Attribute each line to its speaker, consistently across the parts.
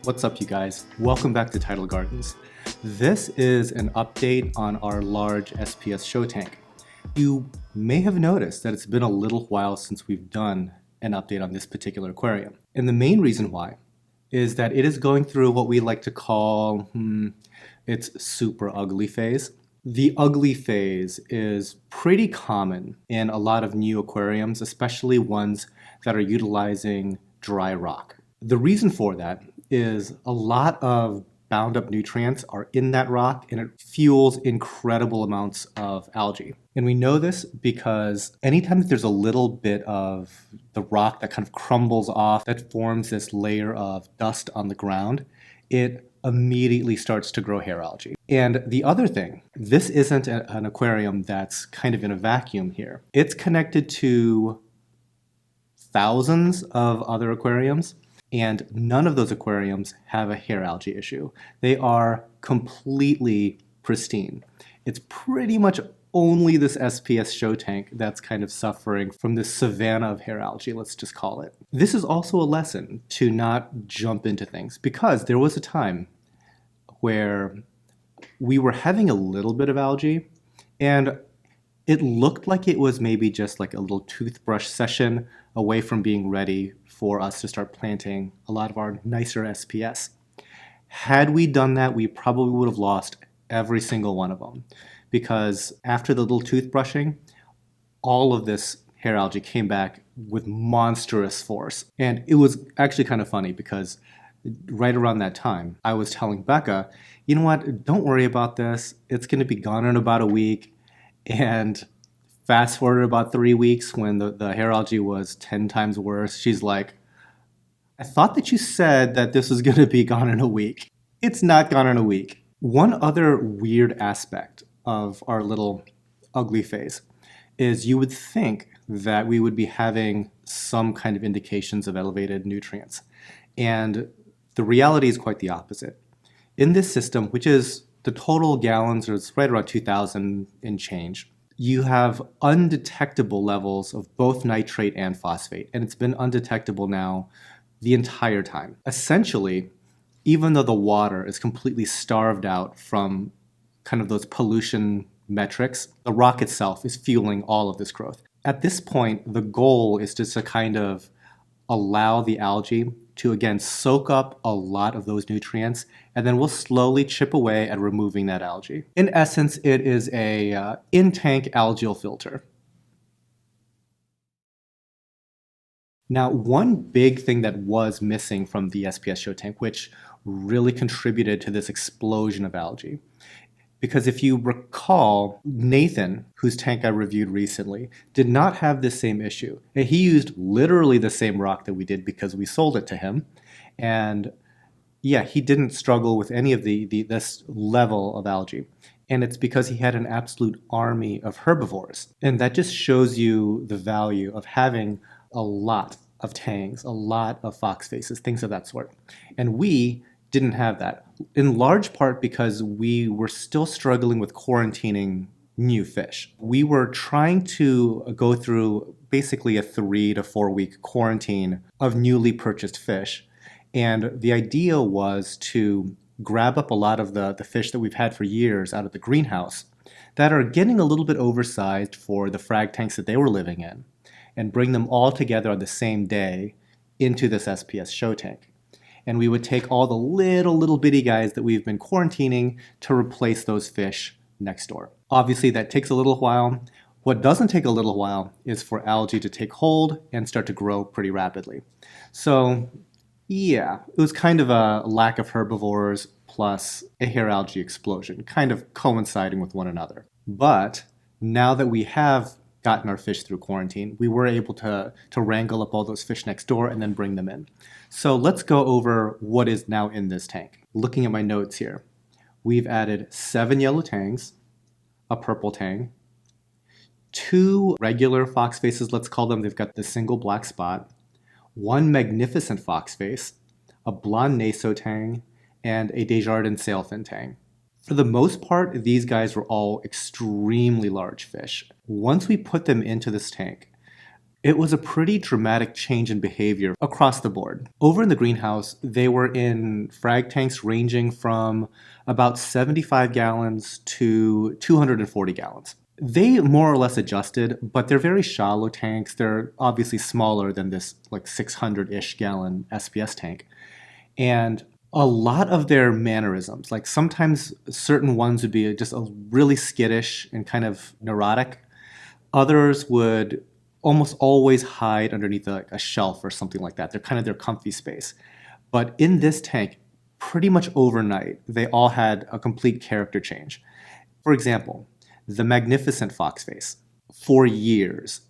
Speaker 1: What's up, you guys? Welcome back to Tidal Gardens. This is an update on our large SPS show tank. You may have noticed that it's been a little while since we've done an update on this particular aquarium. And the main reason why is that it is going through what we like to call its super ugly phase. The ugly phase is pretty common in a lot of new aquariums, especially ones that are utilizing dry rock. The reason for that is a lot of bound up nutrients are in that rock and it fuels incredible amounts of algae. And we know this because anytime that there's a little bit of the rock that kind of crumbles off, that forms this layer of dust on the ground, it immediately starts to grow hair algae. And the other thing, this isn't an aquarium that's kind of in a vacuum here. It's connected to thousands of other aquariums, and none of those aquariums have a hair algae issue. They are completely pristine. It's pretty much only this SPS show tank that's kind of suffering from this savanna of hair algae, let's just call it. This is also a lesson to not jump into things, because there was a time where we were having a little bit of algae and it looked like it was maybe just like a little toothbrush session away from being ready for us to start planting a lot of our nicer SPS. Had we done that, we probably would have lost every single one of them, because after the little toothbrushing, all of this hair algae came back with monstrous force. And it was actually kind of funny because right around that time, I was telling Becca, you know what, don't worry about this. It's going to be gone in about a week. And fast forward about 3 weeks when the hair algae was 10 times worse, she's like, I thought that you said that this was going to be gone in a week. It's not gone in a week. One other weird aspect of our little ugly phase is you would think that we would be having some kind of indications of elevated nutrients. And the reality is quite the opposite. In this system, which is the total gallons is right around 2,000 and change, you have undetectable levels of both nitrate and phosphate. And it's been undetectable now the entire time. Essentially, even though the water is completely starved out from kind of those pollution metrics, the rock itself is fueling all of this growth. At this point, the goal is just to kind of allow the algae to, again, soak up a lot of those nutrients, and then we'll slowly chip away at removing that algae. In essence, it is a in-tank algal filter. Now, one big thing that was missing from the SPS show tank, which really contributed to this explosion of algae, because if you recall, Nathan, whose tank I reviewed recently, did not have this same issue. And he used literally the same rock that we did because we sold it to him. And yeah, he didn't struggle with any of this level of algae. And it's because he had an absolute army of herbivores. And that just shows you the value of having a lot of tangs, a lot of fox faces, things of that sort. And we didn't have that, in large part because we were still struggling with quarantining new fish. We were trying to go through basically a 3 to 4 week quarantine of newly purchased fish. And the idea was to grab up a lot of the fish that we've had for years out of the greenhouse that are getting a little bit oversized for the frag tanks that they were living in, and bring them all together on the same day into this SPS show tank. And we would take all the little bitty guys that we've been quarantining to replace those fish next door. Obviously, that takes a little while. What doesn't take a little while is for algae to take hold and start to grow pretty rapidly. So yeah, it was kind of a lack of herbivores plus a hair algae explosion, kind of coinciding with one another. But now that we have gotten our fish through quarantine, we were able to wrangle up all those fish next door and then bring them in. So let's go over what is now in this tank. Looking at my notes here, we've added 7 yellow tangs, a purple tang, 2 regular fox faces, let's call them, they've got the single black spot, 1 magnificent fox face, a blonde naso tang, and a Desjardins sailfin tang. For the most part, these guys were all extremely large fish. Once we put them into this tank, It was a pretty dramatic change in behavior across the board. Over in the greenhouse, they were in frag tanks ranging from about 75 gallons to 240 gallons. They more or less adjusted, but they're very shallow tanks. They're obviously smaller than this like 600-ish gallon SPS tank. And a lot of their mannerisms, like sometimes certain ones would be just a really skittish and kind of neurotic. Others would almost always hide underneath a shelf or something like that. They're kind of their comfy space. But in this tank, pretty much overnight, they all had a complete character change. For example, the magnificent foxface, for years,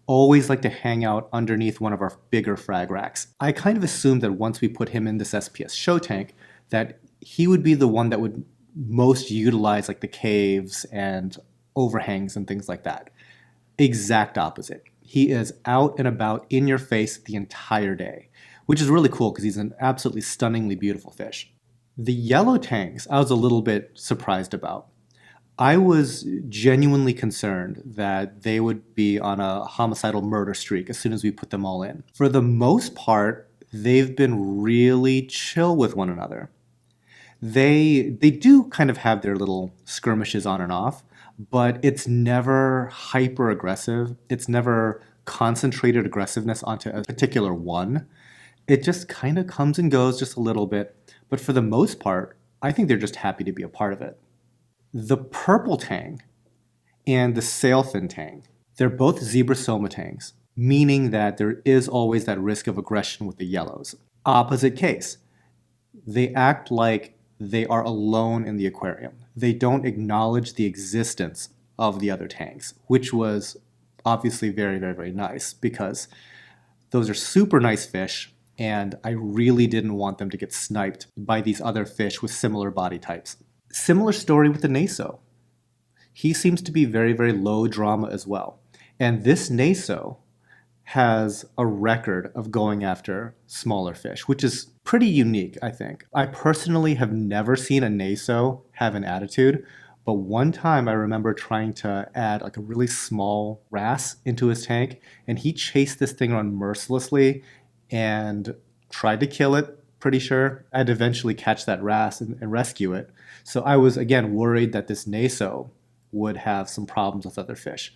Speaker 1: always liked to hang out underneath one of our bigger frag racks. I kind of assumed that once we put him in this SPS show tank, that he would be the one that would most utilize like the caves and overhangs and things like that. Exact opposite. He is out and about in your face the entire day, which is really cool because he's an absolutely stunningly beautiful fish. The yellow tanks, I was a little bit surprised about. I was genuinely concerned that they would be on a homicidal murder streak as soon as we put them all in. For the most part, they've been really chill with one another. They do kind of have their little skirmishes on and off, but it's never hyper aggressive. It's never concentrated aggressiveness onto a particular one. It just kind of comes and goes just a little bit. But for the most part, I think they're just happy to be a part of it. The purple tang and the sailfin tang, they're both zebrasoma tangs, meaning that there is always that risk of aggression with the yellows. Opposite case. They act like they are alone in the aquarium. They don't acknowledge the existence of the other tanks, which was obviously very nice because those are super nice fish, and I really didn't want them to get sniped by these other fish with similar body types. Similar story with the naso. He seems to be very low drama as well. And this naso has a record of going after smaller fish, which is pretty unique, I think. I personally have never seen a naso have an attitude, but one time I remember trying to add like a really small wrasse into his tank, and he chased this thing around mercilessly and tried to kill it, pretty sure. I'd eventually catch that wrasse and rescue it. So I was, again, worried that this naso would have some problems with other fish.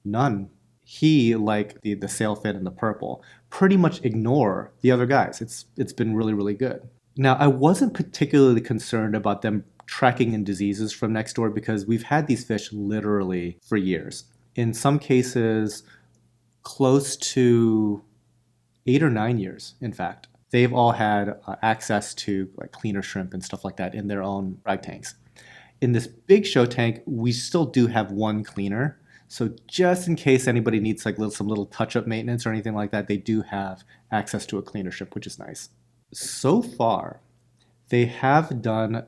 Speaker 1: None. He, like the sailfin and the purple, pretty much ignore the other guys. It's been really good. Now, I wasn't particularly concerned about them tracking in diseases from next door because we've had these fish literally for years. In some cases, close to 8 or 9 years, in fact. They've all had access to like cleaner shrimp and stuff like that in their own frag tanks. In this big show tank, we still do have one cleaner. So just in case anybody needs like some little touch-up maintenance or anything like that, they do have access to a cleaner ship, which is nice. So far, they have done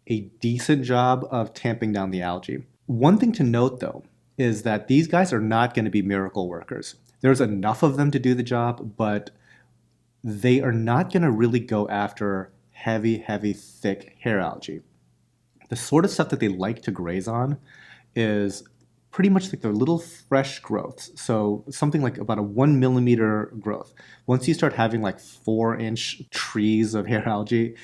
Speaker 1: a decent job of tamping down the algae. One thing to note, though, is that these guys are not going to be miracle workers. There's enough of them to do the job, but they are not going to really go after heavy, thick hair algae. The sort of stuff that they like to graze on is pretty much like their little fresh growths. So something like about a 1 millimeter growth. Once you start having like 4-inch trees of hair algae,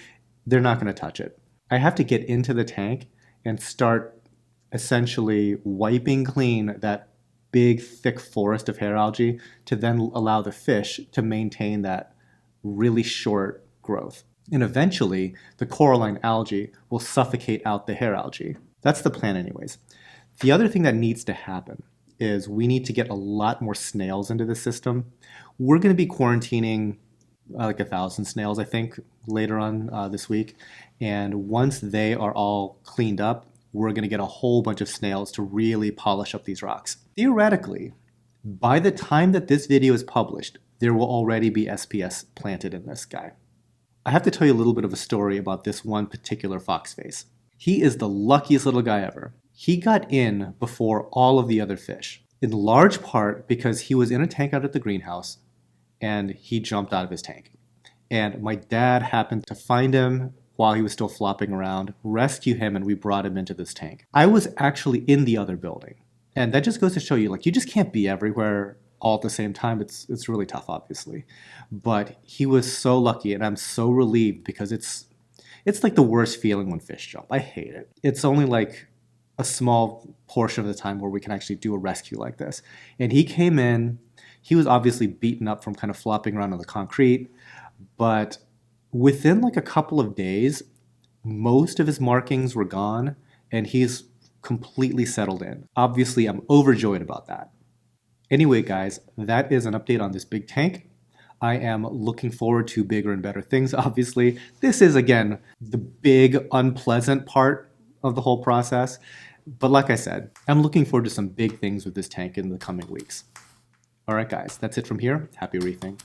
Speaker 1: they're not going to touch it. I have to get into the tank and start essentially wiping clean that big, thick forest of hair algae to then allow the fish to maintain that really short growth. And eventually, the coralline algae will suffocate out the hair algae. That's the plan anyways. The other thing that needs to happen is we need to get a lot more snails into the system. We're going to be quarantining like 1,000 snails, I think, later on this week. And once they are all cleaned up, we're going to get a whole bunch of snails to really polish up these rocks. Theoretically, by the time that this video is published, there will already be SPS planted in this guy. I have to tell you a little bit of a story about this one particular foxface. He is the luckiest little guy ever. He got in before all of the other fish, in large part because he was in a tank out at the greenhouse and he jumped out of his tank. And my dad happened to find him while he was still flopping around, rescue him, and we brought him into this tank. I was actually in the other building. And that just goes to show you, like, you just can't be everywhere all at the same time. It's really tough, obviously. But he was so lucky, and I'm so relieved because it's like the worst feeling when fish jump. I hate it. It's only like a small portion of the time where we can actually do a rescue like this. And he came in, he was obviously beaten up from kind of flopping around on the concrete, but within like a couple of days, most of his markings were gone and he's completely settled in. Obviously, I'm overjoyed about that. Anyway, guys, that is an update on this big tank. I am looking forward to bigger and better things, obviously. This is, again, the big, unpleasant part of the whole process. But like I said, I'm looking forward to some big things with this tank in the coming weeks. All right, guys, that's it from here. Happy reefing.